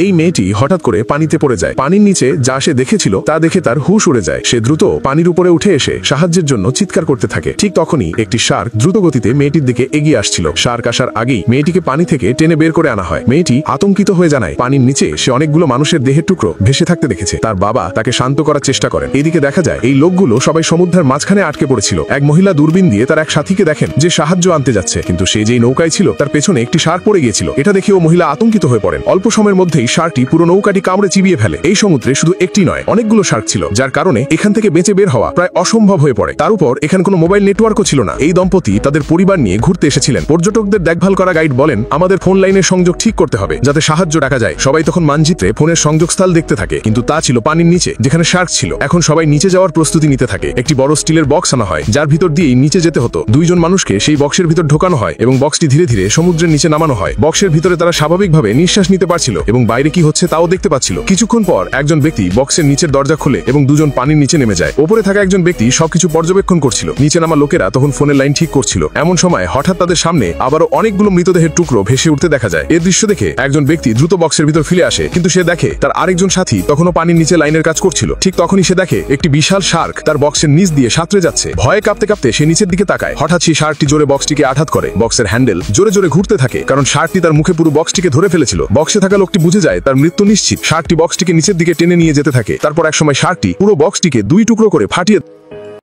এই মেয়েটি হঠাৎ করে পানিতে পড়ে যায়। পানির নিচে যা সে দেখেছিল তা দেখে তার হুঁশ উড়ে যায়। সে দ্রুত পানির উপরে উঠে এসে সাহায্যের জন্য চিৎকার করতে থাকে। ঠিক তখনই একটি শার্ক দ্রুত গতিতে মেয়েটির দিকে এগিয়ে আসছিল। শার্ক আসার আগেই মেয়েটিকে পানি থেকে টেনে বের করে আনা হয়। মেয়েটি আতঙ্কিত হয়ে জানায় পানির নিচে সে অনেকগুলো মানুষের দেহের টুকরো ভেসে থাকতে দেখেছে। তার বাবা তাকে শান্ত করার চেষ্টা করেন। এদিকে দেখা যায় এই লোকগুলো সবাই সমুদ্রের মাঝখানে আটকে পড়েছিল। এক মহিলা দূরবীন দিয়ে তার এক সাথীকে দেখেন যে সাহায্য আনতে যাচ্ছে, কিন্তু সে যেই নৌকায় ছিল তার পেছনে একটি শার্ক পড়ে গিয়েছিল। এটা দেখে ও মহিলা আতঙ্কিত হয়ে পড়েন। অল্প সময়ের মধ্যেই শার্কটি পুরো নৌকাটি কামড়ে চিবিয়ে ফেলে। এই সমুদ্রে শুধু একটি নয়, অনেকগুলো শার্ক ছিল, যার কারণে এখান থেকে বেঁচে বের হওয়া প্রায় অসম্ভব হয়ে পড়ে। তার উপর এখানে কোনো মোবাইল নেটওয়ার্কও ছিল না। এই দম্পতি তাদের পরিবার নিয়ে ঘুরতে এসেছিলেন। পর্যটকদের দেখভাল করা গাইড বলেন, আমাদের ফোন লাইনের সংযোগ ঠিক করতে হবে যাতে সাহায্য ডাকা যায়। সবাই তখন মানচিত্রে ফোনের সংযোগস্থল দেখতে থাকে, কিন্তু তা ছিল পানির নিচে যেখানে শার্ক ছিল। এখন সবাই নিচে যাওয়ার প্রস্তুতি নিতে থাকে। একটি বড় স্টিলের বক্স আনা হয়, যার ভিতর দিয়েই নিচে যেতে হতো। দুইজন মানুষকে সেই বক্সের ভিতর ঢোকানো হয় এবং বক্সটি ধীরে ধীরে সমুদ্রের নিচে নামানো হয়। বক্সের ভিতরে তারা স্বাভাবিকভাবে নিঃশ্বাস নিতে পারছিল এবং বাইরে কি হচ্ছে তাও দেখতে পাচ্ছিল। কিছুক্ষণ পর একজন ব্যক্তি বক্সের নিচের দরজা খুলে এবং দুজন পানির নিচে নেমে যায়। উপরে থাকা একজন ব্যক্তি সবকিছু পর্যবেক্ষণ করছিল। নিচে নামা লোকেরা তখন ফোনের লাইন ঠিক করছিল। এমন সময় হঠাৎ তাদের সামনে আবারও অনেকগুলো মৃতদেহের টুকরো ভেসে উঠতে দেখা যায়। এই দৃশ্য দেখে একজন ব্যক্তি দ্রুত বক্সের ভিতর ফিরে আসে, কিন্তু সে দেখে তার আরেকজন সাথী তখনও পানির নিচে লাইনের কাজ করছিল। ঠিক তখনই সে দেখে একটি বিশাল শার্ক তার বক্সের নিচ দিয়ে সাঁতরে যাচ্ছে। ভয়ে কাঁপতে কাঁপতে সে নিচের দিকে তাকায়। হঠাৎ সেই শার্কটি জোরে বক্সটিকে আঘাত করে। বক্সের হ্যান্ডেল জোরে জোরে ঘুরতে থাকে, কারণ শার্কটি তার মুখে পুরো বক্সটিকে ধরে ফেলেছিল। বক্সে থাকা লোকটি বুঝে যায় তার মৃত্যু নিশ্চিত। শার্কটি বক্সটিকে নিচের দিকে টেনে নিয়ে যেতে থাকে। তারপর একসময় শার্কটি পুরো বক্সটিকে দুই টুকরো করে ফাটিয়ে